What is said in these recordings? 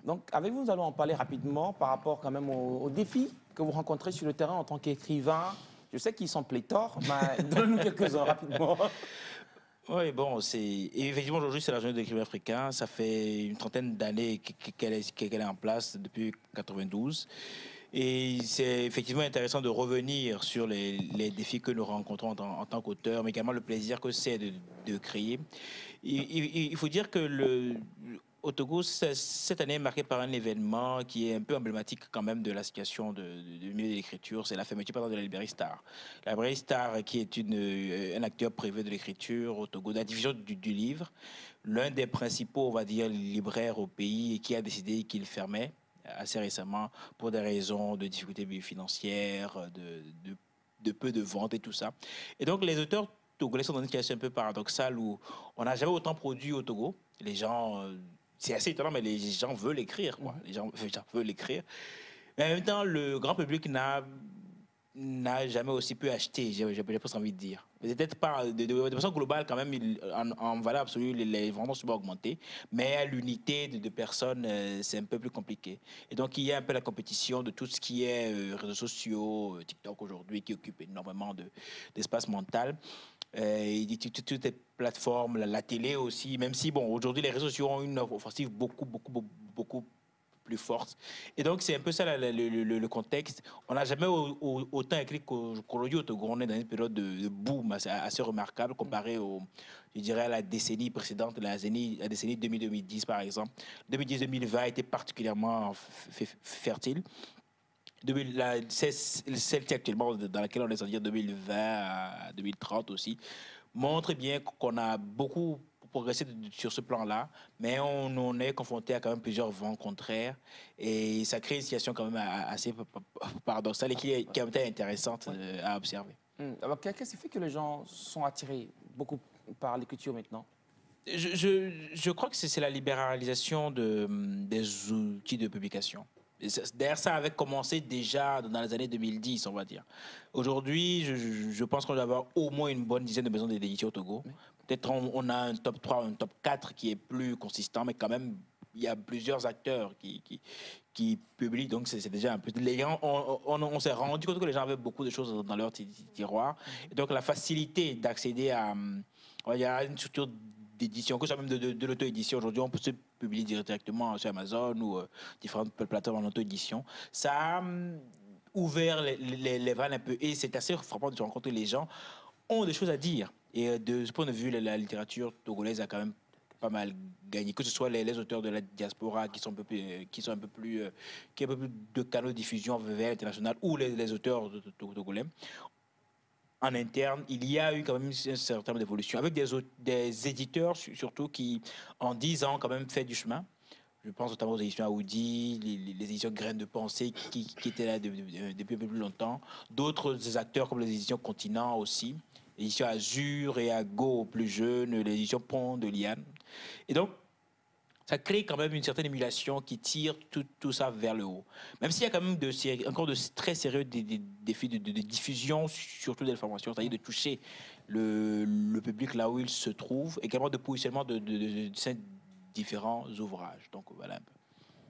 Donc, avec vous, nous allons en parler rapidement par rapport quand même aux défis que vous rencontrez sur le terrain en tant qu'écrivain. Je sais qu'ils sont pléthores, mais donnez-nous quelques-uns rapidement. Oui, bon, effectivement, aujourd'hui, c'est la journée de l'écrivain africain. Ça fait une trentaine d'années qu'elle est en place, depuis 92. Et c'est effectivement intéressant de revenir sur les défis que nous rencontrons en tant qu'auteur, mais également le plaisir que c'est de créer. Il faut dire que au Togo, cette année est marquée par un événement qui est un peu emblématique quand même de la situation du milieu de l'écriture, c'est la fermeture par exemple, de la Librairie Star. La Librairie Star, qui est un acteur privé de l'écriture au Togo, de la division du livre, l'un des principaux, on va dire, libraires au pays et qui a décidé qu'il fermait assez récemment pour des raisons de difficultés financières, de peu de ventes et tout ça. Et donc les auteurs togolais sont dans une situation un peu paradoxale où on n'a jamais autant produit au Togo. Les gens, c'est assez étonnant, mais les gens veulent écrire, quoi. Les gens veulent écrire. Mais en même temps, le grand public n'a jamais aussi pu acheter, j'ai presque envie de dire. Peut-être pas, de façon globale, quand même, en valeur absolue, les ventes ont souvent augmenté, mais à l'unité de personnes, c'est un peu plus compliqué. Et donc, il y a un peu la compétition de tout ce qui est réseaux sociaux, TikTok aujourd'hui, qui occupe énormément d'espace mental. Toutes les plateformes, la télé aussi, même si, bon, aujourd'hui, les réseaux sociaux ont une offensive beaucoup plus forte. Et donc, c'est un peu ça le contexte. On n'a jamais autant écrit qu'aujourd'hui au Togo. On est dans une période de boom assez remarquable comparé je dirais, à la décennie précédente, la décennie 2010 par exemple. 2010-2020 était particulièrement fertile. Celle qui actuellement dans laquelle on est, c'est-à-dire 2020 à 2030 aussi, montre bien qu'on a beaucoup progressé sur ce plan-là, mais on est confronté à quand même plusieurs vents contraires et ça crée une situation quand même assez paradoxale et qui est quand même intéressante à observer. Alors, qu'est-ce qui fait que les gens sont attirés beaucoup par l'écriture maintenant? Je crois que c'est la libéralisation des outils de publication. D'ailleurs, ça avait commencé déjà dans les années 2010, on va dire. Aujourd'hui, je pense qu'on doit avoir au moins une bonne dizaine de maisons d'édition au Togo. Oui. Peut-être on a un top 3, un top 4 qui est plus consistant, mais quand même, il y a plusieurs acteurs qui publient, donc c'est déjà un peu... Les gens, on s'est rendu compte que les gens avaient beaucoup de choses dans leur tiroir. Et donc, la facilité d'accéder à... Il y a une structure d'édition, que ce soit même de l'auto-édition. Aujourd'hui, on peut se publier directement sur Amazon ou différentes plateformes en auto-édition. Ça a ouvert les vannes un peu. Et c'est assez frappant de se rencontrer. Les gens ont des choses à dire. Et de ce point de vue, la littérature togolaise a quand même pas mal gagné, que ce soit les auteurs de la diaspora qui sont qui ont un peu plus de canaux de diffusion vers l'international, ou les auteurs togolais. En interne, il y a eu quand même un certain nombre d'évolutions, avec des éditeurs surtout qui, en 10 ans, quand même fait du chemin. Je pense notamment aux éditions Aoudi, les éditions Graines de Pensée qui étaient là depuis un peu plus longtemps. D'autres acteurs comme les éditions Continent aussi, l'édition Azur et Ago plus jeunes, l'édition Pont de Liane. Et donc, ça crée quand même une certaine émulation qui tire tout ça vers le haut. Même s'il y a quand même encore de très sérieux défis de diffusion, surtout d'informations, c'est-à-dire de toucher le public là où il se trouve, également de positionnement de ces différents ouvrages. Donc voilà un peu.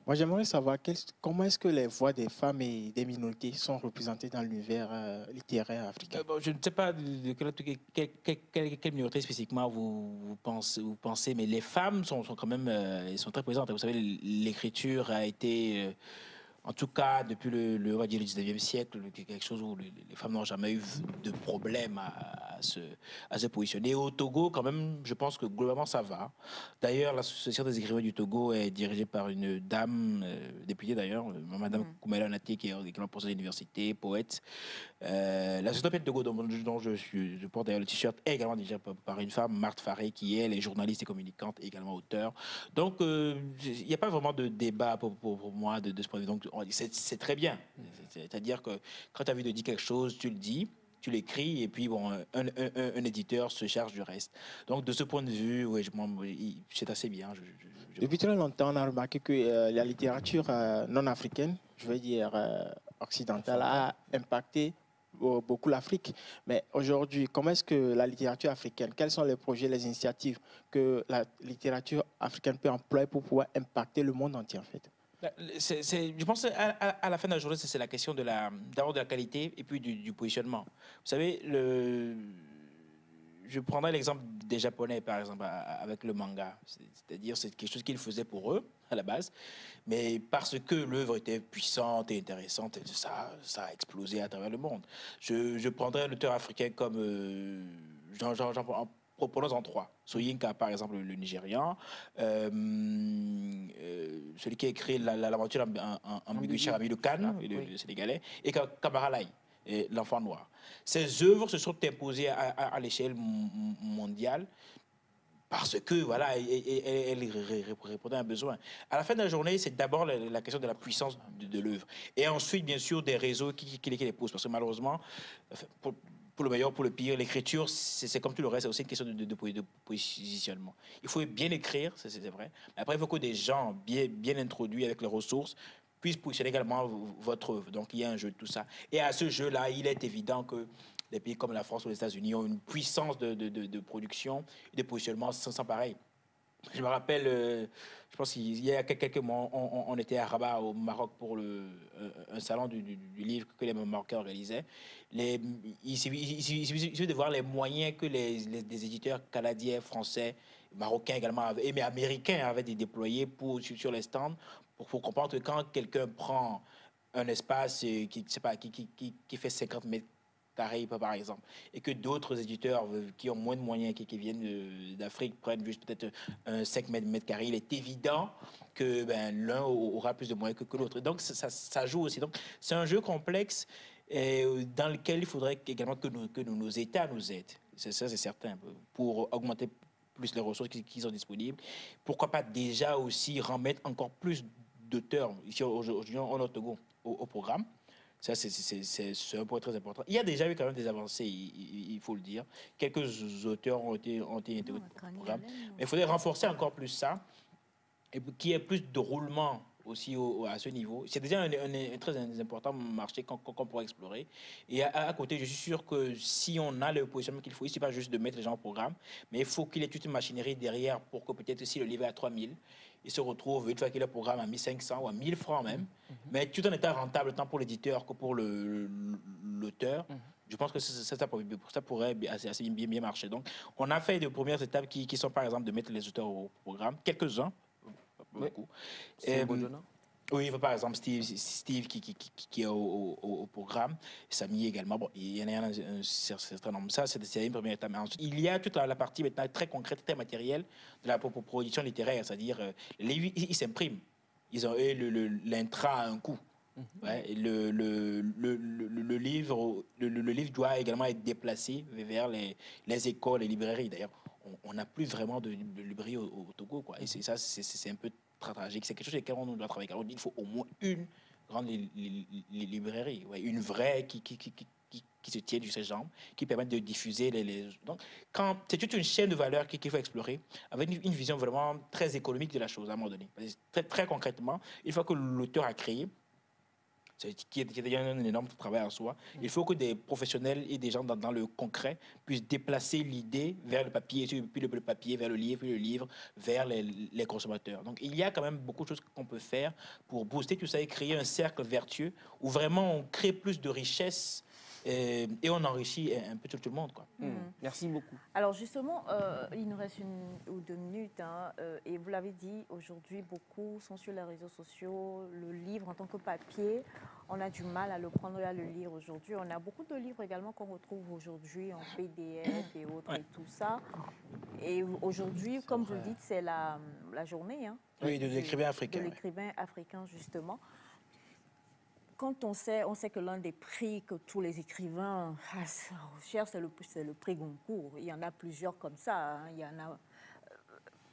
Moi, j'aimerais savoir comment est-ce que les voix des femmes et des minorités sont représentées dans l'univers littéraire africain. Bon, je ne sais pas de quelle minorité spécifiquement vous pensez, mais les femmes sont quand même elles sont très présentes. Vous savez, l'écriture a été... en tout cas, depuis on va dire le 19e siècle, quelque chose où les femmes n'ont jamais eu de problème à se positionner. Au Togo, quand même, je pense que globalement, ça va. D'ailleurs, l'association des écrivains du Togo est dirigée par une dame, députée d'ailleurs, Madame Koumela Naté, qui est également professeure d'université, poète. La société du Togo, dont je porte d'ailleurs le t-shirt, est également dirigée par une femme, Marthe Faré, qui elle est journaliste et communicante, et également auteur. Donc, il n'y a pas vraiment de débat pour moi de ce point de vue. Donc, c'est très bien. C'est-à-dire que quand tu as envie de dire quelque chose, tu le dis, tu l'écris, et puis bon, un éditeur se charge du reste. Donc, de ce point de vue, ouais, c'est assez bien. Depuis très longtemps, on a remarqué que la littérature non africaine, je veux dire occidentale, a impacté beaucoup l'Afrique. Mais aujourd'hui, comment est-ce que la littérature africaine, quels sont les projets, les initiatives que la littérature africaine peut employer pour pouvoir impacter le monde entier, en fait? Je pense à la fin de la journée, c'est la question d'abord de la qualité et puis du positionnement. Vous savez, je prendrai l'exemple des Japonais, par exemple, avec le manga. C'est-à-dire, c'est quelque chose qu'ils faisaient pour eux, à la base. Mais parce que l'œuvre était puissante et intéressante, ça a explosé à travers le monde. Je prendrais un auteur africain comme... j'en proposons trois. Soyinka, par exemple, le Nigérian. Celui qui a écrit l'aventure en Miguel de Cannes, le Sénégalais. Et Kamara Lai, l'enfant noir. Ces œuvres se sont imposées à l'échelle mondiale parce que, voilà, elle répondait à un besoin. À la fin de la journée, c'est d'abord la question de la puissance de l'œuvre. Et ensuite, bien sûr, des réseaux qui les posent. Parce que malheureusement, pour le meilleur, pour le pire, l'écriture, c'est comme tout le reste, c'est aussi une question de positionnement. Il faut bien écrire, c'est vrai. Mais après, il faut que des gens bien introduits avec les ressources puissent positionner également votre œuvre. Donc, il y a un jeu de tout ça. Et à ce jeu-là, il est évident que des pays comme la France ou les États-Unis ont une puissance de production et de positionnement sans pareil. Je me rappelle, je pense qu'il y a quelques mois, on était à Rabat, au Maroc, pour un salon du livre que les Marocains organisaient. Il suffit de voir les moyens que des éditeurs canadiens, français, marocains également, mais américains avaient déployés sur les stands pour comprendre que quand quelqu'un prend un espace qui fait 50 mètres carrés, par exemple, et que d'autres éditeurs qui ont moins de moyens, qui viennent d'Afrique, prennent juste peut-être un 5 mètres carrés, il est évident que l'un aura plus de moyens que l'autre. Donc, ça joue aussi. Donc, c'est un jeu complexe dans lequel il faudrait également que nos États nous aident. Ça, c'est certain, pour augmenter plus les ressources qui sont disponibles. Pourquoi pas déjà aussi remettre encore plus d'auteurs, ici aujourd'hui en Togo, au programme. Ça, c'est un point très important. Il y a déjà eu quand même des avancées, il faut le dire. Quelques auteurs ont été intégrés au programme. Mais il faudrait renforcer encore plus ça et qu'il y ait plus de roulement aussi à ce niveau. C'est déjà un très important marché qu'on pourra explorer. Et à côté, je suis sûr que si on a le positionnement qu'il faut, il ne suffit pas juste de mettre les gens au programme, mais il faut qu'il y ait toute une machinerie derrière pour que peut-être si le livre est à 3000, il se retrouve une fois qu'il est au programme à 1500 ou à 1000 francs même, mais tout en étant rentable tant pour l'éditeur que pour l'auteur. Je pense que ça pourrait assez bien marcher. Donc, on a fait de premières étapes qui sont, par exemple, de mettre les auteurs au programme, quelques-uns, beaucoup. Oui, par exemple, Steve qui est au programme, Samy également. Bon, il y en a un certain nombre. Ça, c'est une première étape. Mais ensuite, il y a toute la partie maintenant très concrète, très matérielle de la production littéraire, c'est-à-dire les livres, ils s'impriment. Ils ont l'intra à un coût. Ouais, le livre doit également être déplacé vers les écoles et librairies. D'ailleurs, on n'a plus vraiment de librairie au Togo, quoi. Et ça, c'est un peu tragique. C'est quelque chose avec lequel on doit travailler. Alors, il faut au moins une grande librairie, ouais, une vraie qui se tienne sur ses jambes, qui permette de diffuser Donc, c'est toute une chaîne de valeur qu'il faut explorer, avec une vision vraiment très économique de la chose à un moment donné. Très, très concrètement, une fois que l'auteur a créé, qui est d'ailleurs un énorme travail en soi. Il faut que des professionnels et des gens dans le concret puissent déplacer l'idée vers le papier, puis le papier vers le livre, puis le livre vers les consommateurs. Donc, il y a quand même beaucoup de choses qu'on peut faire pour booster tout ça et créer un cercle vertueux où vraiment on crée plus de richesse et on enrichit un peu tout le monde, quoi. Merci beaucoup. Alors justement, il nous reste 1 ou 2 minutes, hein, et vous l'avez dit, aujourd'hui, beaucoup sont sur les réseaux sociaux. Le livre en tant que papier, on a du mal à le prendre et à le lire aujourd'hui. On a beaucoup de livres également qu'on retrouve aujourd'hui en PDF et autres, et tout ça. Et aujourd'hui, comme vous le dites, c'est la journée, hein, de l'écrivain africain. De l'écrivain africain, justement. Quand on sait que l'un des prix que tous les écrivains recherchent, c'est le prix Goncourt. Il y en a plusieurs comme ça. Hein. Il y en a.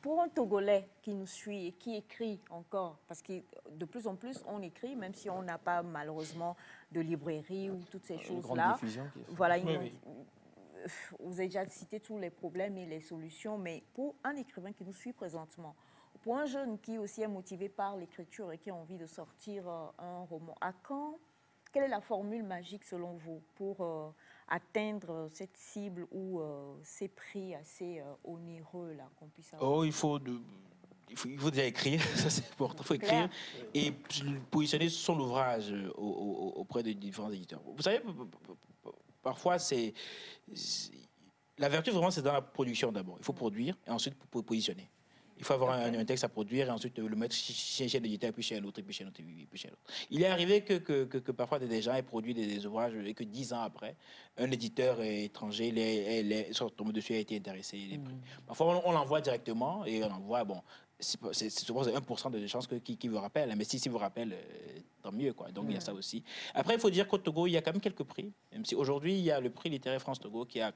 Pour un Togolais qui nous suit et qui écrit encore, parce que de plus en plus on écrit, même si on n'a pas malheureusement de librairie ou toutes ces choses-là. Voilà, vous avez déjà cité tous les problèmes et les solutions, mais pour un écrivain qui nous suit présentement, pour un jeune qui aussi est motivé par l'écriture et qui a envie de sortir un roman, à quand? Quelle est la formule magique selon vous pour atteindre cette cible ou ces prix assez onéreux là qu'on puisse avoir? Il faut il faut déjà écrire, ça c'est important, il faut écrire et positionner son ouvrage auprès de différents éditeurs. Vous savez, parfois, la vertu vraiment, c'est dans la production d'abord. Il faut produire et ensuite positionner. Il faut avoir un texte à produire et ensuite le mettre chez un éditeur, puis chez un autre, puis chez un autre, puis chez un autre. Il est arrivé que parfois des gens aient produit des ouvrages et que 10 ans après, un éditeur étranger soit tombé dessus et a été intéressé. Parfois, on l'envoie directement et on envoie, bon, c'est souvent 1% de chances qu'il vous rappelle. Mais si vous rappelle, tant mieux, quoi. Donc, il y a ça aussi. Après, il faut dire qu'au Togo, il y a quand même quelques prix. Même si aujourd'hui, il y a le prix littéraire France-Togo qui a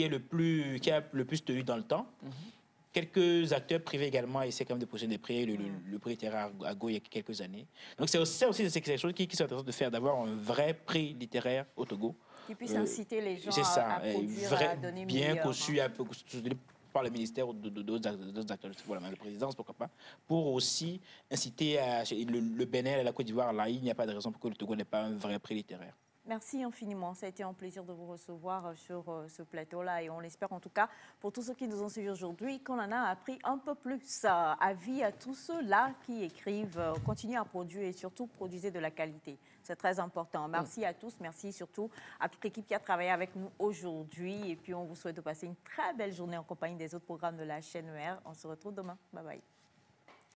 le plus tenu dans le temps. Quelques acteurs privés également essaient quand même de poser des prix, le prix littéraire à Go il y a quelques années. Donc c'est aussi quelque chose qui sont intéressantes de faire, d'avoir un vrai prix littéraire au Togo. Qui puisse inciter les gens à produire, à donner bien conçu, par le ministère ou d'autres acteurs, voilà, la présidence, pourquoi pas, pour aussi inciter le Bénin et la Côte d'Ivoire. Là, il n'y a pas de raison pour que le Togo n'ait pas un vrai prix littéraire. Merci infiniment. Ça a été un plaisir de vous recevoir sur ce plateau-là et on l'espère en tout cas pour tous ceux qui nous ont suivis aujourd'hui qu'on en a appris un peu plus. Avis à tous ceux-là qui écrivent, continuez à produire et surtout produisez de la qualité. C'est très important. Merci à tous. Merci surtout à toute l'équipe qui a travaillé avec nous aujourd'hui. Et puis on vous souhaite de passer une très belle journée en compagnie des autres programmes de la chaîne ER. On se retrouve demain. Bye bye.